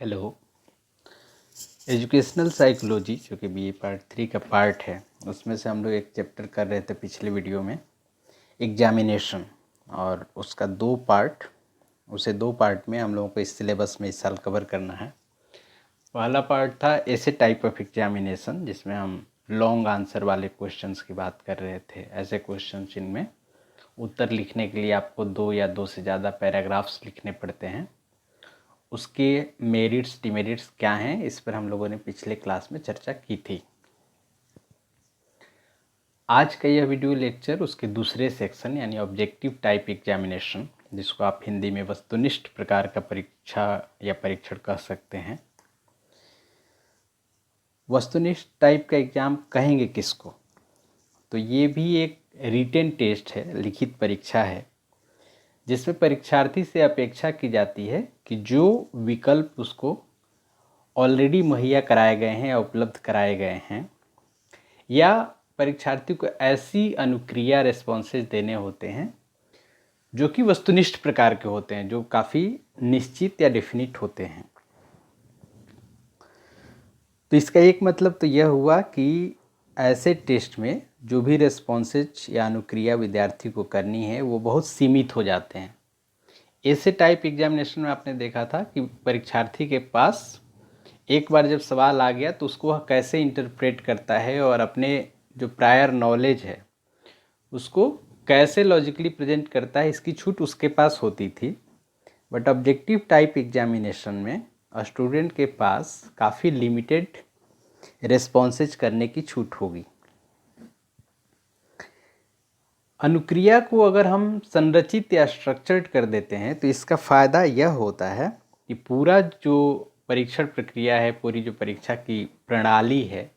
Hello. Educational psychology जो कि BA part 3 का पार्ट है, उसमें से हम लोग एक चैप्टर कर रहे थे पिछले वीडियो में, एग्जामिनेशन। और उसका उसे दो पार्ट में हम लोगों को इस सिलेबस में इस साल कवर करना है। पहला पार्ट था ऐसे टाइप ऑफ एग्जामिनेशन, जिसमें हम लॉन्ग आंसर वाले क्वेश्चंस की बात कर रहे थे। ऐसे क्वेश्चंस जिनमें उत्तर लिखने के लिए आपको 2 या 2 से ज़्यादा पैराग्राफ्स लिखने पड़ते हैं। उसके मेरिट्स डिमेरिट्स क्या हैं, इस पर हम लोगों ने पिछले क्लास में चर्चा की थी। आज का यह वीडियो लेक्चर उसके दूसरे सेक्शन यानी ऑब्जेक्टिव टाइप एग्जामिनेशन, जिसको आप हिंदी में वस्तुनिष्ठ प्रकार का परीक्षा या परीक्षण कह सकते हैं। वस्तुनिष्ठ टाइप का एग्जाम कहेंगे किसको? तो ये भी एक रिटेन टेस्ट है, लिखित परीक्षा है, जिसमें परीक्षार्थी से अपेक्षा की जाती है कि जो विकल्प उसको ऑलरेडी मुहैया कराए गए हैं या उपलब्ध कराए गए हैं, या परीक्षार्थी को ऐसी अनुक्रिया रिस्पॉन्सेज देने होते हैं जो कि वस्तुनिष्ठ प्रकार के होते हैं, जो काफ़ी निश्चित या डेफिनिट होते हैं। तो इसका एक मतलब तो यह हुआ कि ऐसे टेस्ट में जो भी रिस्पॉन्सेज या अनुक्रिया विद्यार्थी को करनी है वो बहुत सीमित हो जाते हैं। ऐसे टाइप एग्जामिनेशन में आपने देखा था कि परीक्षार्थी के पास एक बार जब सवाल आ गया तो उसको वह कैसे इंटरप्रेट करता है और अपने जो प्रायर नॉलेज है उसको कैसे लॉजिकली प्रेजेंट करता है, इसकी छूट उसके पास होती थी। बट ऑब्जेक्टिव टाइप एग्जामिनेशन में स्टूडेंट के पास काफ़ी लिमिटेड रिस्पॉन्सेज करने की छूट होगी। अनुक्रिया को अगर हम संरचित या स्ट्रक्चर्ड कर देते हैं तो इसका फ़ायदा यह होता है कि पूरा जो परीक्षण प्रक्रिया है, पूरी जो परीक्षा की प्रणाली है,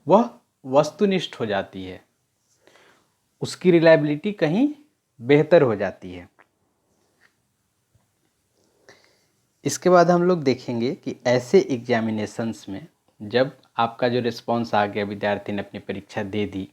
वह वस्तुनिष्ठ हो जाती है, उसकी रिलायबिलिटी कहीं बेहतर हो जाती है। इसके बाद हम लोग देखेंगे कि ऐसे एग्जामिनेशंस में जब आपका जो रिस्पॉन्स आ गया, विद्यार्थी ने अपनी परीक्षा दे दी,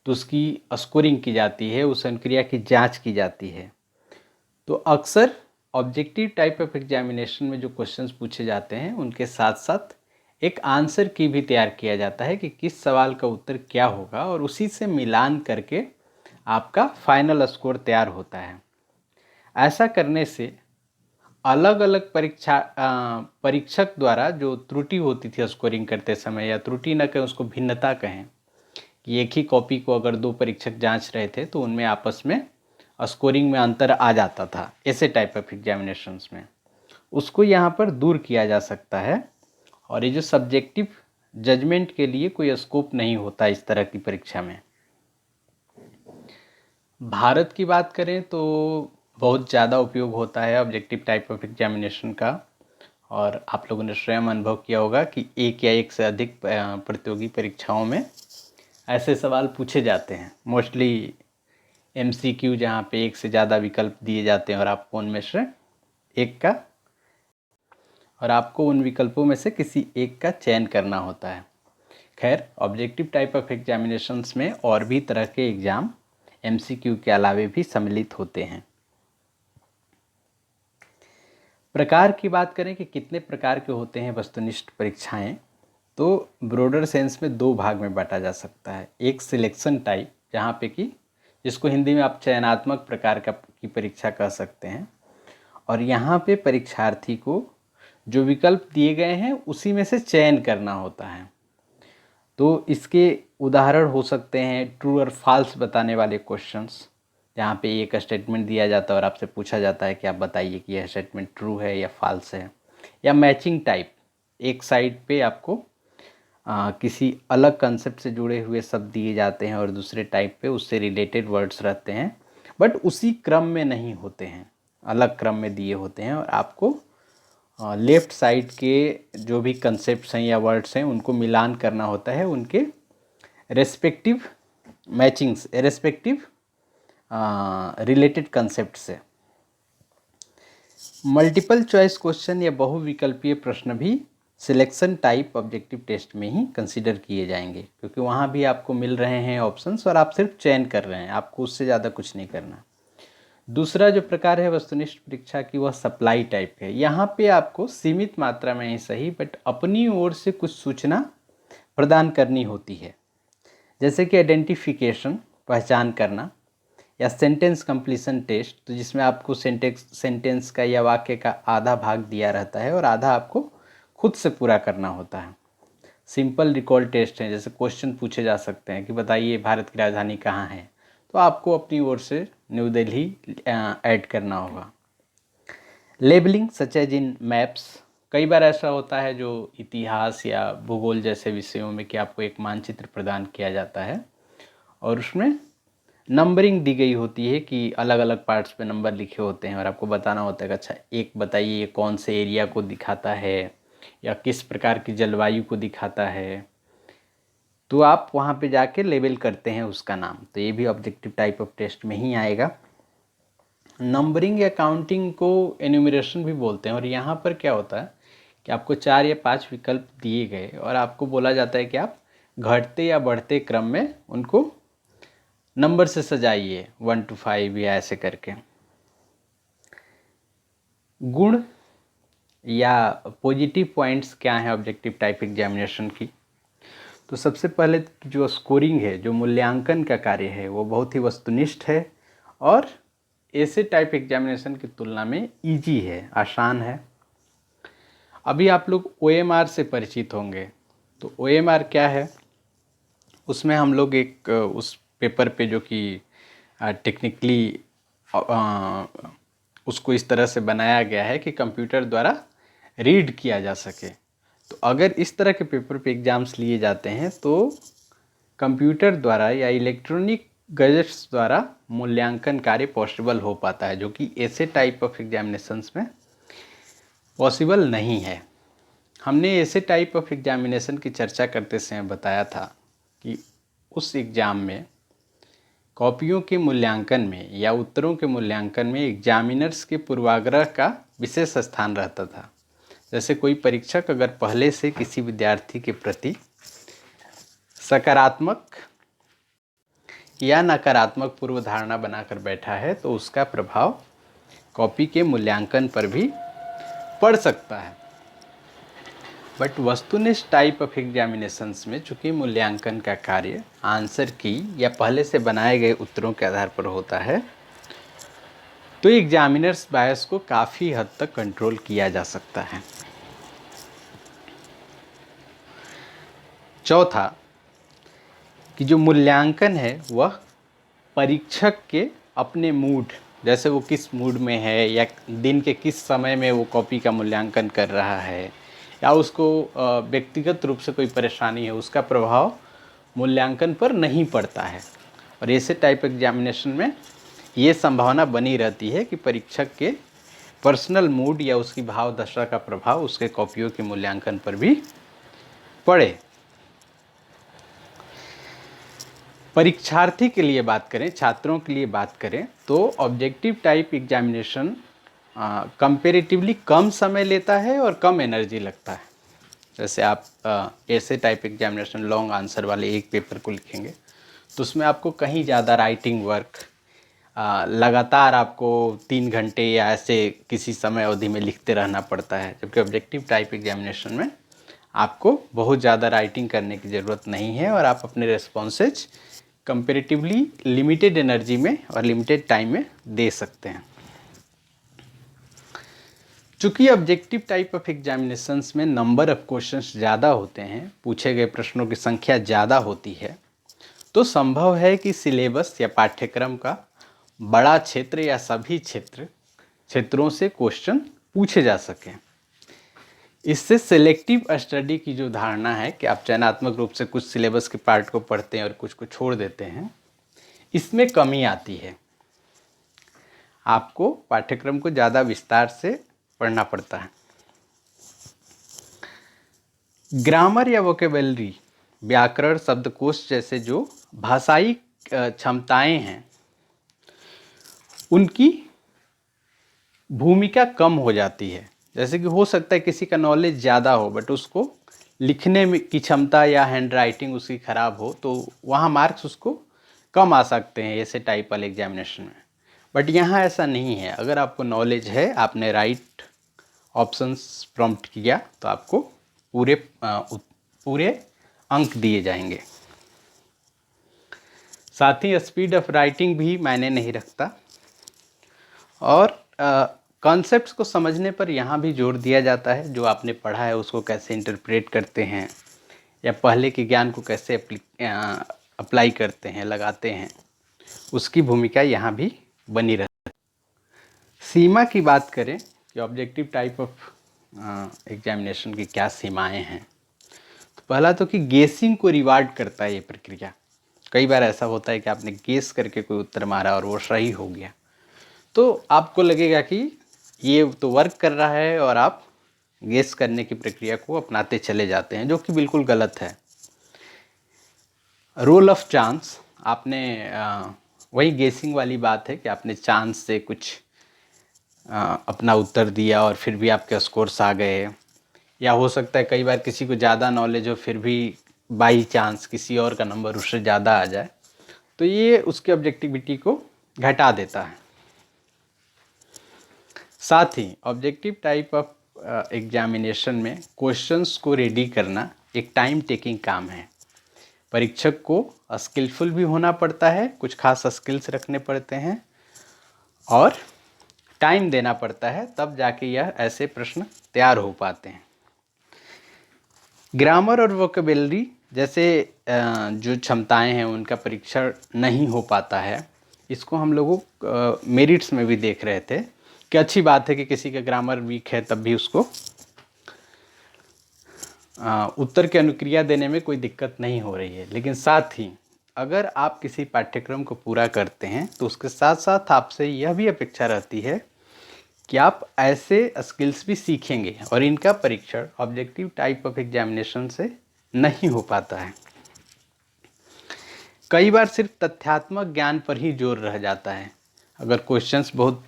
तो उसकी स्कोरिंग की जाती है, उस अनुक्रिया की जांच की जाती है। तो अक्सर ऑब्जेक्टिव टाइप ऑफ एग्जामिनेशन में जो क्वेश्चंस पूछे जाते हैं उनके साथ साथ एक आंसर की भी तैयार किया जाता है कि किस सवाल का उत्तर क्या होगा, और उसी से मिलान करके आपका फाइनल स्कोर तैयार होता है। ऐसा करने से अलग अलग परीक्षक द्वारा जो त्रुटि होती थी स्कोरिंग करते समय, या त्रुटि न कहें उसको भिन्नता कहें, कि एक ही कॉपी को अगर 2 परीक्षक जांच रहे थे तो उनमें आपस में स्कोरिंग में अंतर आ जाता था ऐसे टाइप ऑफ एग्जामिनेशंस में, उसको यहाँ पर दूर किया जा सकता है। और ये जो सब्जेक्टिव जजमेंट के लिए कोई स्कोप नहीं होता इस तरह की परीक्षा में। भारत की बात करें तो बहुत ज़्यादा उपयोग होता है ऑब्जेक्टिव टाइप ऑफ एग्जामिनेशन का, और आप लोगों ने स्वयं अनुभव किया होगा कि एक या एक से अधिक प्रतियोगी परीक्षाओं में ऐसे सवाल पूछे जाते हैं। मोस्टली MCQ, जहाँ पे एक से ज़्यादा विकल्प दिए जाते हैं और आपको उनमें से उन विकल्पों में से किसी एक का चयन करना होता है। खैर, ऑब्जेक्टिव टाइप ऑफ एग्जामिनेशंस में और भी तरह के एग्ज़ाम MCQ के अलावे भी सम्मिलित होते हैं। प्रकार की बात करें कि कितने प्रकार के होते हैं वस्तुनिष्ठ परीक्षाएं, तो ब्रॉडर सेंस में 2 भाग में बांटा जा सकता है। एक सिलेक्शन टाइप, जहाँ पे कि जिसको हिंदी में आप चयनात्मक प्रकार की परीक्षा कह सकते हैं, और यहाँ पे परीक्षार्थी को जो विकल्प दिए गए हैं उसी में से चयन करना होता है। तो इसके उदाहरण हो सकते हैं ट्रू और फॉल्स बताने वाले क्वेश्चंस, जहाँ पे एक स्टेटमेंट दिया जाता है और आपसे पूछा जाता है कि आप बताइए कि यह स्टेटमेंट ट्रू है या फॉल्स है। या मैचिंग टाइप, एक साइड पे आपको किसी अलग कंसेप्ट से जुड़े हुए शब्द दिए जाते हैं और दूसरे टाइप पे उससे रिलेटेड वर्ड्स रहते हैं, बट उसी क्रम में नहीं होते हैं, अलग क्रम में दिए होते हैं, और आपको लेफ़्ट साइड के जो भी कंसेप्ट्स हैं या वर्ड्स हैं उनको मिलान करना होता है उनके respective matchings, respective related concept से। मल्टीपल चॉइस क्वेश्चन या बहुविकल्पीय प्रश्न भी सिलेक्शन टाइप ऑब्जेक्टिव टेस्ट में ही कंसीडर किए जाएंगे, क्योंकि वहाँ भी आपको मिल रहे हैं ऑप्शंस और आप सिर्फ चयन कर रहे हैं, आपको उससे ज़्यादा कुछ नहीं करना। दूसरा जो प्रकार है वस्तुनिष्ठ परीक्षा की वह सप्लाई टाइप है। यहाँ पे आपको सीमित मात्रा में ही सही बट अपनी ओर से कुछ सूचना प्रदान करनी होती है, जैसे कि आइडेंटिफिकेशन पहचान करना, या सेंटेंस कंप्लीशन टेस्ट, तो जिसमें आपको सेंटेंस का या वाक्य का आधा भाग दिया रहता है और आधा आपको खुद से पूरा करना होता है। सिंपल रिकॉल टेस्ट है, जैसे क्वेश्चन पूछे जा सकते हैं कि बताइए भारत की राजधानी कहाँ है, तो आपको अपनी ओर से न्यू दिल्ली ऐड करना होगा। Labelling such as in maps, कई बार ऐसा होता है जो इतिहास या भूगोल जैसे विषयों में कि आपको एक मानचित्र प्रदान किया जाता है और उसमें नंबरिंग दी गई होती है कि अलग अलग पार्ट्स पे नंबर लिखे होते हैं और आपको बताना होता है कि अच्छा एक बताइए ये कौन से एरिया को दिखाता है या किस प्रकार की जलवायु को दिखाता है, तो आप वहाँ पे जाके लेबल करते हैं उसका नाम। तो ये भी ऑब्जेक्टिव टाइप ऑफ टेस्ट में ही आएगा। नंबरिंग या काउंटिंग को एन्यूमरेशन भी बोलते हैं और यहाँ पर क्या होता है कि आपको 4 या 5 विकल्प दिए गए और आपको बोला जाता है कि आप घटते या बढ़ते क्रम में उनको नंबर से सजाइए 1 to 5 या ऐसे करके। गुण या पॉजिटिव पॉइंट्स क्या हैं ऑब्जेक्टिव टाइप एग्जामिनेशन की, तो सबसे पहले जो स्कोरिंग है, जो मूल्यांकन का कार्य है, वो बहुत ही वस्तुनिष्ठ है और ऐसे टाइप एग्जामिनेशन की तुलना में इजी है, आसान है। अभी आप लोग OMR से परिचित होंगे, तो OMR क्या है, उसमें हम लोग एक उस पेपर पे जो कि टेक्निकली उसको इस तरह से बनाया गया है कि कंप्यूटर द्वारा रीड किया जा सके। तो अगर इस तरह के पेपर पे एग्ज़ाम्स लिए जाते हैं तो कंप्यूटर द्वारा या इलेक्ट्रॉनिक गैजेट्स द्वारा मूल्यांकन कार्य पॉसिबल हो पाता है, जो कि ऐसे टाइप ऑफ एग्जामिनेशंस में पॉसिबल नहीं है। हमने ऐसे टाइप ऑफ एग्जामिनेशन की चर्चा करते समय बताया था कि उस एग्ज़ाम में कॉपियों के मूल्यांकन में या उत्तरों के मूल्यांकन में एग्जामिनर्स के पूर्वाग्रह का विशेष स्थान रहता था। जैसे कोई परीक्षक अगर पहले से किसी विद्यार्थी के प्रति सकारात्मक या नकारात्मक पूर्व धारणा बनाकर बैठा है तो उसका प्रभाव कॉपी के मूल्यांकन पर भी पड़ सकता है। बट वस्तुनिष्ठ टाइप ऑफ एग्जामिनेशंस में चूँकि मूल्यांकन का कार्य आंसर की या पहले से बनाए गए उत्तरों के आधार पर होता है, तो एग्जामिनर्स बायस को काफ़ी हद तक कंट्रोल किया जा सकता है। चौथा कि जो मूल्यांकन है वह परीक्षक के अपने मूड, जैसे वो किस मूड में है या दिन के किस समय में वो कॉपी का मूल्यांकन कर रहा है या उसको व्यक्तिगत रूप से कोई परेशानी है, उसका प्रभाव मूल्यांकन पर नहीं पड़ता है। और ऐसे टाइप एग्जामिनेशन में ये संभावना बनी रहती है कि परीक्षक के पर्सनल मूड या उसकी भाव दशा का प्रभाव उसके कॉपियों के मूल्यांकन पर भी पड़े। परीक्षार्थी के लिए बात करें, छात्रों के लिए बात करें, तो ऑब्जेक्टिव टाइप एग्जामिनेशन कंपेरेटिवली कम समय लेता है और कम एनर्जी लगता है। जैसे आप ऐसे टाइप एग्जामिनेशन लॉन्ग आंसर वाले एक पेपर को लिखेंगे तो उसमें आपको कहीं ज़्यादा राइटिंग वर्क लगातार आपको 3 घंटे या ऐसे किसी समय अवधि में लिखते रहना पड़ता है, जबकि ऑब्जेक्टिव टाइप एग्जामिनेशन में आपको बहुत ज़्यादा राइटिंग करने की ज़रूरत नहीं है और आप अपने रेस्पॉन्सेज कंपेरेटिवली लिमिटेड एनर्जी में और लिमिटेड टाइम में दे सकते हैं। चूँकि ऑब्जेक्टिव टाइप ऑफ एग्जामिनेशंस में नंबर ऑफ क्वेश्चंस ज़्यादा होते हैं, पूछे गए प्रश्नों की संख्या ज़्यादा होती है, तो संभव है कि सिलेबस या पाठ्यक्रम का बड़ा क्षेत्र या सभी क्षेत्रों से क्वेश्चन पूछे जा सकें। इससे सिलेक्टिव स्टडी की जो धारणा है कि आप चयनात्मक रूप से कुछ सिलेबस के पार्ट को पढ़ते हैं और कुछ को छोड़ देते हैं, इसमें कमी आती है। आपको पाठ्यक्रम को ज़्यादा विस्तार से पढ़ना पड़ता है। ग्रामर या वोकेबलरी, व्याकरण, शब्दकोश जैसे जो भाषाई क्षमताएं हैं, उनकी भूमिका कम हो जाती है। जैसे कि हो सकता है किसी का नॉलेज ज़्यादा हो बट उसको लिखने में की क्षमता या हैंड राइटिंग उसकी ख़राब हो, तो वहाँ मार्क्स उसको कम आ सकते हैं ऐसे टाइप वाले एग्जामिनेशन में। बट यहाँ ऐसा नहीं है। अगर आपको नॉलेज है, आपने राइट ऑप्शंस प्रॉम्प्ट किया तो आपको पूरे अंक दिए जाएंगे। साथ ही स्पीड ऑफ राइटिंग भी मायने नहीं रखता, और कॉन्सेप्ट्स को समझने पर यहाँ भी जोर दिया जाता है। जो आपने पढ़ा है उसको कैसे इंटरप्रेट करते हैं, या पहले के ज्ञान को कैसे अप्लाई करते हैं, लगाते हैं, उसकी भूमिका यहाँ भी बनी रहती है। सीमा की बात करें कि ऑब्जेक्टिव टाइप ऑफ एग्जामिनेशन की क्या सीमाएं हैं, तो पहला तो कि गेसिंग को रिवार्ड करता है ये प्रक्रिया। कई बार ऐसा होता है कि आपने गेस करके कोई उत्तर मारा और वो सही हो गया, तो आपको लगेगा कि ये तो वर्क कर रहा है, और आप गेस करने की प्रक्रिया को अपनाते चले जाते हैं, जो कि बिल्कुल गलत है। रोल ऑफ चांस, आपने वही गेसिंग वाली बात है कि आपने चांस से कुछ अपना उत्तर दिया और फिर भी आपके स्कोर्स आ गए, या हो सकता है कई बार किसी को ज़्यादा नॉलेज हो फिर भी बाई चांस किसी और का नंबर उससे ज़्यादा आ जाए, तो ये उसकी ऑब्जेक्टिविटी को घटा देता है। साथ ही ऑब्जेक्टिव टाइप ऑफ एग्जामिनेशन में क्वेश्चंस को रेडी करना एक टाइम टेकिंग काम है। परीक्षक को स्किलफुल भी होना पड़ता है, कुछ खास स्किल्स रखने पड़ते हैं और टाइम देना पड़ता है, तब जाके यह ऐसे प्रश्न तैयार हो पाते हैं। ग्रामर और वोकेबलरी जैसे जो क्षमताएं हैं उनका परीक्षण नहीं हो पाता है। इसको हम लोगों मेरिट्स में भी देख रहे थे कि अच्छी बात है कि किसी का ग्रामर वीक है तब भी उसको उत्तर की अनुक्रिया देने में कोई दिक्कत नहीं हो रही है। लेकिन साथ ही अगर आप किसी पाठ्यक्रम को पूरा करते हैं तो उसके साथ साथ आपसे यह भी अपेक्षा रहती है कि आप ऐसे स्किल्स भी सीखेंगे, और इनका परीक्षण ऑब्जेक्टिव टाइप ऑफ एग्जामिनेशन से नहीं हो पाता है। कई बार सिर्फ तथ्यात्मक ज्ञान पर ही जोर रह जाता है। अगर क्वेश्चंस बहुत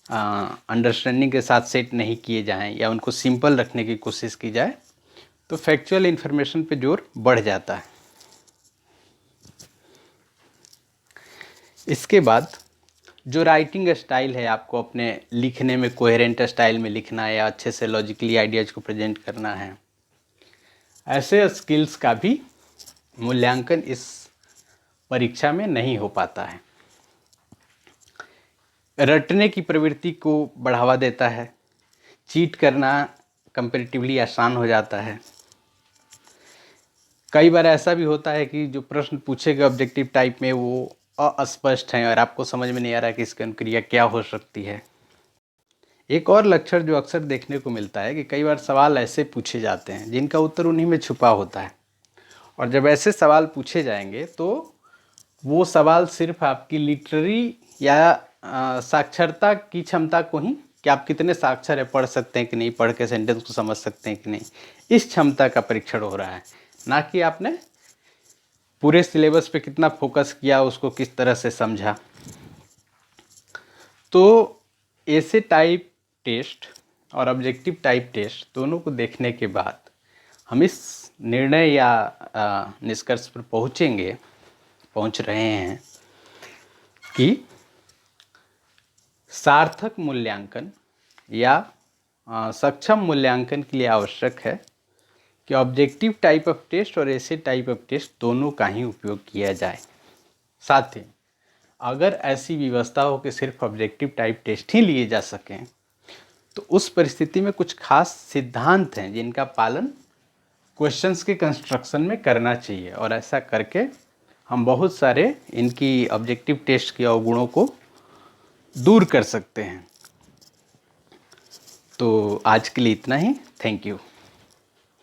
अंडरस्टैंडिंग के साथ सेट नहीं किए जाएं या उनको सिंपल रखने की कोशिश की जाए तो फैक्चुअल इन्फॉर्मेशन पे जोर बढ़ जाता है। इसके बाद जो राइटिंग स्टाइल है, आपको अपने लिखने में कोहेरेंट स्टाइल में लिखना है या अच्छे से लॉजिकली आइडियाज को प्रेजेंट करना है, ऐसे स्किल्स का भी मूल्यांकन इस परीक्षा में नहीं हो पाता है। रटने की प्रवृत्ति को बढ़ावा देता है, चीट करना कंपैरेटिवली आसान हो जाता है। कई बार ऐसा भी होता है कि जो प्रश्न पूछे गए ऑब्जेक्टिव टाइप में वो अस्पष्ट हैं और आपको समझ में नहीं आ रहा कि इसकी अनुक्रिया क्या हो सकती है। एक और लक्षण जो अक्सर देखने को मिलता है कि कई बार सवाल ऐसे पूछे जाते हैं जिनका उत्तर उन्हीं में छुपा होता है, और जब ऐसे सवाल पूछे जाएंगे तो वो सवाल सिर्फ आपकी लिटरेरी या साक्षरता की क्षमता को ही, कि आप कितने साक्षर है, पढ़ सकते हैं कि नहीं, पढ़ के सेंटेंस को समझ सकते हैं कि नहीं, इस क्षमता का परीक्षण हो रहा है, ना कि आपने पूरे सिलेबस पे कितना फोकस किया, उसको किस तरह से समझा। तो ऐसे टाइप टेस्ट और ऑब्जेक्टिव टाइप टेस्ट दोनों को देखने के बाद हम इस निर्णय या निष्कर्ष पर पहुंच रहे हैं कि सार्थक मूल्यांकन या सक्षम मूल्यांकन के लिए आवश्यक है कि ऑब्जेक्टिव टाइप ऑफ टेस्ट और ऐसे टाइप ऑफ टेस्ट दोनों का ही उपयोग किया जाए। साथ ही अगर ऐसी व्यवस्था हो कि सिर्फ ऑब्जेक्टिव टाइप टेस्ट ही लिए जा सकें तो उस परिस्थिति में कुछ खास सिद्धांत हैं जिनका पालन क्वेश्चंस के कंस्ट्रक्शन में करना चाहिए, और ऐसा करके हम बहुत सारे इनकी ऑब्जेक्टिव टेस्ट के अवगुणों को दूर कर सकते हैं। तो आज के लिए इतना ही। Thank you.